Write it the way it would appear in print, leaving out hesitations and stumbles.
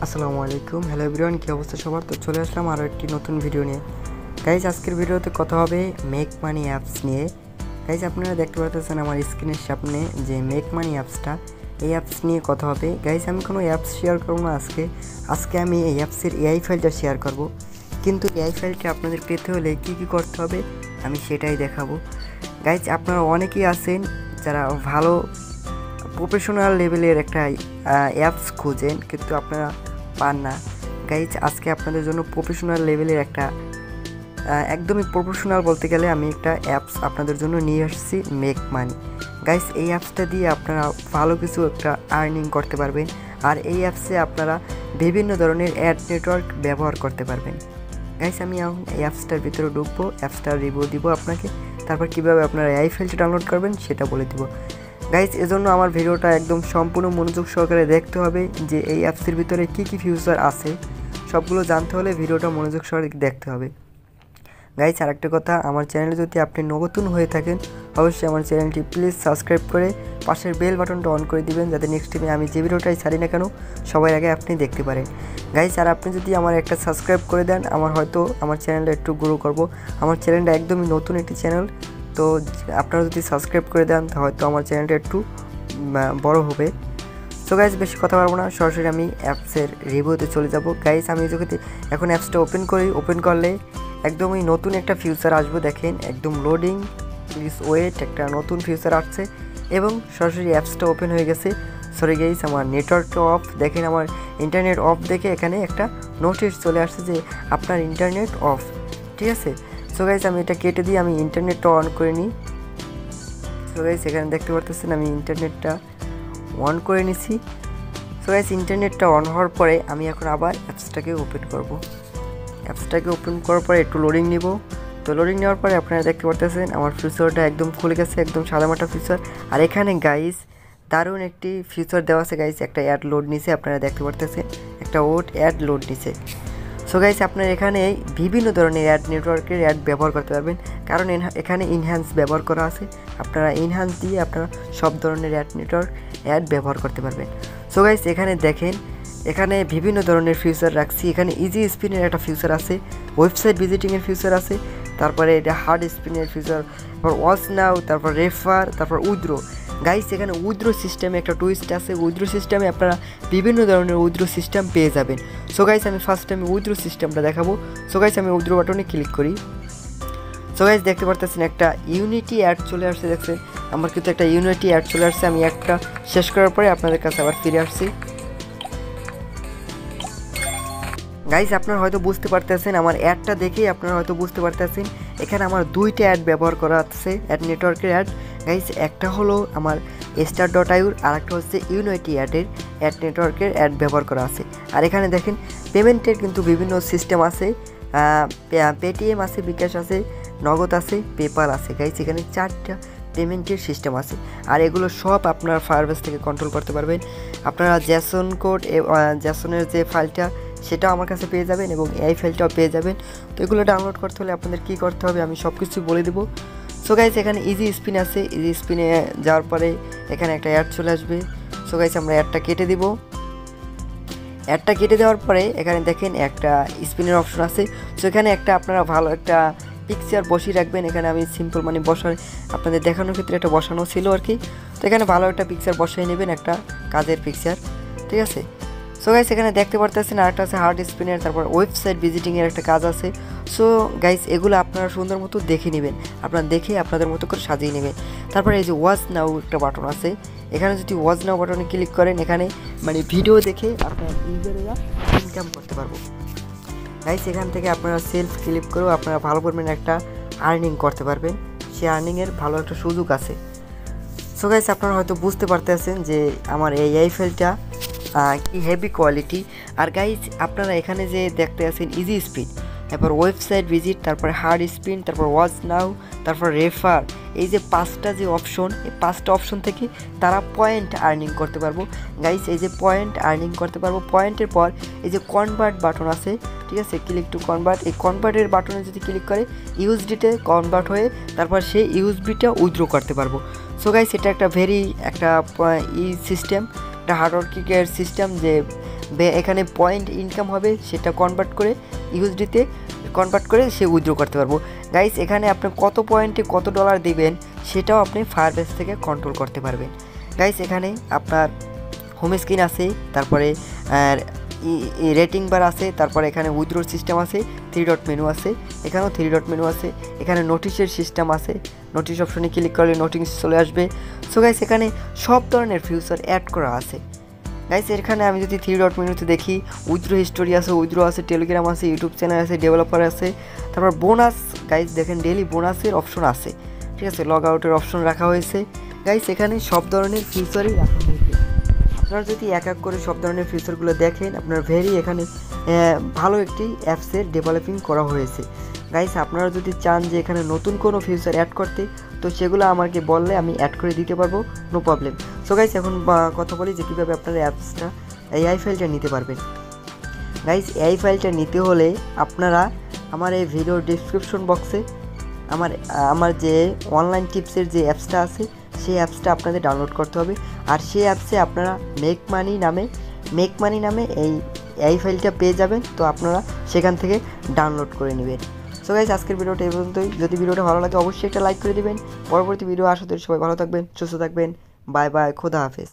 আসসালামু আলাইকুম, hello everyone, কী অবস্থা সবার? তো চলে আসলাম আরও একটি নতুন ভিডিও নিয়ে। গাইজ আজকের ভিডিওতে কথা হবে মেক মানি অ্যাপস নিয়ে। গাইজ আপনারা দেখতে পাচ্ছেন আমার স্ক্রিনের সামনে যে মেক মানি অ্যাপসটা, এই অ্যাপস নিয়ে কথা হবে। গাইজ আমি কোনো অ্যাপস শেয়ার করবো না আজকে আমি এই অ্যাপসের এআই ফাইলটা শেয়ার করব। কিন্তু এআই ফাইলটা আপনাদের পেতে হলে কী করতে হবে আমি সেটাই দেখাবো। গাইজ আপনারা অনেকেই আছেন যারা ভালো প্রফেশনাল লেভেলের একটা অ্যাপস খুঁজেন কিন্তু আপনারা পান না। গাইজ আজকে আপনাদের জন্য প্রফেশনাল লেভেলের একটা একদমই প্রফেশনাল বলতে গেলে আমি একটা অ্যাপস আপনাদের জন্য নিয়ে আসছি, মেক মানি। গাইজ এই অ্যাপসটা দিয়ে আপনারা ভালো কিছু একটা আর্নিং করতে পারবেন, আর এই অ্যাপসে আপনারা বিভিন্ন ধরনের অ্যাড নেটওয়ার্ক ব্যবহার করতে পারবেন। গাইজ আমি এখন এই অ্যাপসটার ভিতরে ঢুকবো, অ্যাপসটার রিভিউ দিব আপনাকে, তারপর কীভাবে আপনারা এই ফাইলটা ডাউনলোড করবেন সেটা বলে দিব। গাইজ এজন্য আমার ভিডিওটা একদম সম্পূর্ণ মনোযোগ সহকারে দেখতে হবে যে এই অ্যাপসের ভিতরে কী ফিচার আছে সবগুলো জানতে হলে ভিডিওটা মনোযোগ সহকারে দেখতে হবে। গাইজ আরেকটা কথা, আমার চ্যানেলে যদি আপনি নতুন হয়ে থাকেন অবশ্যই আমার চ্যানেলটি প্লিজ সাবস্ক্রাইব করে পাশের বেল বাটনটা অন করে দিবেন, যাতে নেক্সট টাইমে আমি যে ভিডিওটাই ছাড়ি না কেন সবার আগে আপনি দেখতে পারেন। গাইজ আর আপনি যদি আমার একটা সাবস্ক্রাইব করে দেন আমার চ্যানেলটা একটু গ্রো করব। আমার চ্যানেলটা একদমই নতুন একটি চ্যানেল, তো আপনারা যদি সাবস্ক্রাইব করে দেন হয়তো আমার চ্যানেলটা একটু বড় হবে। সো গাইজ বেশি কথা পারবো না, সরাসরি আমি অ্যাপসের রিভিউতে চলে যাব। গাইজ আমি যদি এখন অ্যাপসটা ওপেন করলে একদমই নতুন একটা ফিচার আসবে। দেখেন একদম লোডিং, প্লিজ ওয়েট, একটা নতুন ফিচার আসছে এবং সরাসরি অ্যাপসটা ওপেন হয়ে গেছে। সরি গাইজ আমার নেটওয়ার্কটা অফ, দেখেন আমার ইন্টারনেট অফ দেখে এখানে একটা নোটিশ চলে আসছে যে আপনার ইন্টারনেট অফ, ঠিক আছে। সো গাইজ আমি এটা কেটে দিয়ে আমি ইন্টারনেটটা অন করে নিই। সো গাইজ এখানে দেখতে পারতেছেন আমি ইন্টারনেটটা অন করে নিছি। সো গাইজ ইন্টারনেটটা অন হওয়ার পরে আমি এখন আবার অ্যাপসটাকে ওপেন করব। অ্যাপসটাকে ওপেন করার পরে একটু লোডিং নিব। তো লোডিং নেওয়ার পরে আপনারা দেখতে পারতেছেন আমার ফিচারটা একদম খুলে গেছে, একদম সাদামাটা ফিচার। আর এখানে গাইজ দারুণ একটি ফিচার দেওয়া আছে। গাইজ একটা অ্যাড লোড নিছে, আপনারা দেখতে পারতেছেন একটা অ্যাড লোড নিছে। সো গাইজ আপনারা এখানে বিভিন্ন ধরনের অ্যাড নেটওয়ার্কের অ্যাড ব্যবহার করতে পারবেন, কারণ এখানে ইনহ্যান্স ব্যবহার করা আছে। আপনারা ইনহ্যান্স দিয়ে আপনারা সব ধরনের অ্যাড ব্যবহার করতে পারবেন। সো গাইজ এখানে দেখেন এখানে বিভিন্ন ধরনের ফিচার রাখছি। এখানে ইজি স্পিনের একটা ফিচার আছে, ওয়েবসাইট ভিজিটিংয়ের ফিচার আছে, তারপরে এটা হার্ড স্পিনের ফিচার, তারপর ওয়াচ নাও, তারপর রেফার, তারপর উইথড্র। গাইস এখানে উইথড্র সিস্টেমে একটা টুইস্ট আছে। উইথড্র সিস্টেমে আপনারা বিভিন্ন ধরনের উইথড্র সিস্টেম পেয়ে যাবেন। সো গাইস আমি ফার্স্ট টাইম উইথড্র সিস্টেমটা দেখাবো। সো গাইস আমি উইথড্র বাটনে ক্লিক করি। সো গাইস দেখতে পারতেছেন একটা ইউনিটি অ্যাড চলে আসছে, দেখছেন আমার কিন্তু একটা ইউনিটি অ্যাড চলে আসছে। আমি একটা শেষ করার পরে আপনাদের কাছে আবার ফিরে আসছি। গাইজ আপনারা হয়তো বুঝতে পারতেছেন, আমার অ্যাডটা দেখেই আপনারা হয়তো বুঝতে পারতেছেন এখানে আমার দুইটা অ্যাড ব্যবহার করা আছে, অ্যাড নেটওয়ার্কের অ্যাড। গাইজ একটা হলো আমার star.iu আর একটা হচ্ছে ইউনিটি অ্যাড নেটওয়ার্কের অ্যাড ব্যবহার করা আছে। আর এখানে দেখেন পেমেন্টের কিন্তু বিভিন্ন সিস্টেম আছে, পেটিএম আছে, বিকাশ আছে, নগদ আছে, পেপাল আছে। গাইজ এখানে 4টা পেমেন্টের সিস্টেম আছে, আর এগুলো সব আপনারা ফায়ারবেস থেকে কন্ট্রোল করতে পারবেন। আপনারা জ্যাসন কোড, জ্যাসনের যে ফাইলটা সেটাও আমার কাছে পেয়ে যাবেন এবং এই ফাইলটাও পেয়ে যাবেন। তো এগুলো ডাউনলোড করতে হলে আপনাদের কী করতে হবে আমি সব কিছু বলে দেবো। সো গাইজ এখানে ইজি স্পিন আছে, ইজি স্পিনে যাওয়ার পরে এখানে একটা অ্যাড চলে আসবে। সো গাইজ আমরা অ্যাডটা কেটে দিব। অ্যাডটা কেটে দেওয়ার পরে এখানে দেখেন একটা স্পিনের অপশন আছে। সো এখানে একটা আপনারা ভালো একটা পিকচার বসিয়ে রাখবেন। এখানে আমি সিম্পল মানে বসার আপনাদের দেখানোর ক্ষেত্রে একটা বসানো ছিল আর কি। তো এখানে ভালো একটা পিকচার বসাই নেবেন, একটা কাজের পিকচার, ঠিক আছে। সো গাইস এখানে দেখতে পারতেছেন আরেকটা আছে হার্ড স্পিনের, তারপর ওয়েবসাইট ভিজিটিংয়ের একটা কাজ আছে। সো গাইস এগুলো আপনারা সুন্দর মতো দেখে নেবেন, আপনারা দেখে আপনাদের মতো করে সাজিয়ে নেবেন। তারপরে এই যে ওয়াচ নাও একটা বাটন আছে, এখানে যদি ওয়াচ নাও বাটনে ক্লিক করেন এখানে মানে ভিডিও দেখে আপনারা ইউজারেরা ইনকাম করতে পারবো। গাইস এখান থেকে আপনারা সেলফ ক্লিক করেও আপনারা ভালো পরিমাণে একটা আর্নিং করতে পারবেন, সেই আর্নিংয়ের ভালো একটা সুযোগ আছে। সো গাইস আপনারা হয়তো বুঝতে পারতেছেন যে আমার এই ফাইলটা কি হেভি কোয়ালিটি। আর গাইজ আপনারা এখানে যে দেখতে আছেন ইজি স্পিন, তারপর ওয়েবসাইট ভিজিট, তারপর হার্ড স্পিন, তারপর ওয়াচ নাও, তারপর রেফার, এই যে 5টা যে অপশন, এই 5টা অপশন থেকে তারা পয়েন্ট আর্নিং করতে পারবো। গাইজ এই যে পয়েন্ট আর্নিং করতে পারবো, পয়েন্টের পর এই যে কনভার্ট বাটন আছে, ঠিক আছে, ক্লিক টু কনভার্ট, এই কনভার্টের বাটনে যদি ক্লিক করে ইউএসডিতে কনভার্ট হয়ে তারপর সেই ইউএসবিটা উইথড্র করতে পারবো। সো গাইজ এটা একটা ভেরি একটা সিস্টেম, একটা হার্ডওয়ার্কিংয়ের সিস্টেম যে এখানে পয়েন্ট ইনকাম হবে সেটা কনভার্ট করে ইউএসডিতে কনভার্ট করে সে উইথড্র করতে পারবো। গাইস এখানে আপনি কত পয়েন্টে কত ডলার দিবেন সেটাও আপনি ফায়ারবেস থেকে কন্ট্রোল করতে পারবেন। গাইস এখানে আপনার হোম স্ক্রিন আছে, তারপরে রেটিং বার আছে, তারপরে এখানে উইথড্রোর সিস্টেম আছে, 3 ডট মেনু আছে, এখানেও 3 ডট মেনু আছে, এখানে নোটিশের সিস্টেম আছে, নোটিশ অপশনে ক্লিক করলে নোটিশ চলে আসবে। সো গাইস এখানে সব ধরনের ফিউচার অ্যাড করা আছে। গাইস এখানে আমি যদি 3 ডট মেনুতে দেখি, উইথড্রো হিস্টোরি আছে, উইথড্রো আছে, টেলিগ্রাম আছে, ইউটিউব চ্যানেল আছে, ডেভেলপার আছে, তারপর বোনাস গাইস দেখেন ডেইলি বোনাসের অপশন আছে, ঠিক আছে, লগ আউটের অপশন রাখা হয়েছে। গাইস এখানে সব ধরনের ফিউচারই রাখা হয়েছে। আপনারা যদি এক এক করে সব ধরনের ফিউচারগুলো দেখেন, আপনার এখানে ভালো একটি অ্যাপসের ডেভেলপিং করা হয়েছে। গাইস আপনারা যদি চান যে এখানে নতুন কোনো ফিউচার অ্যাড করতে, তো সেগুলো আমাকে বললে আমি অ্যাড করে দিতে পারবো, নো প্রবলেম। সো গাইস এখন কথা বলি যে কীভাবে আপনারা অ্যাপসটা এআই ফাইলটা নিতে পারবেন। গাইস এআই ফাইলটা নিতে হলে আপনারা আমার এই ভিডিও ডিসক্রিপশন বক্সে আমার যে অনলাইন টিপসের যে অ্যাপসটা আছে সেই অ্যাপসটা আপনাদের ডাউনলোড করতে হবে। আর সেই অ্যাপসে আপনারা মেক মানি নামে এই ফাইলটা পেয়ে যাবেন, তো আপনারা সেখান থেকে ডাউনলোড করে নেবেন। সো গাইস আজকের ভিডিওটা এই পর্যন্তই। যদি ভিডিওটা ভালো লাগে অবশ্যই একটা লাইক করে দিবেন। পরবর্তী ভিডিও আসার জন্য সবাই ভালো থাকবেন, সুস্থ থাকবেন। বাই বাই, খোদা হাফেজ।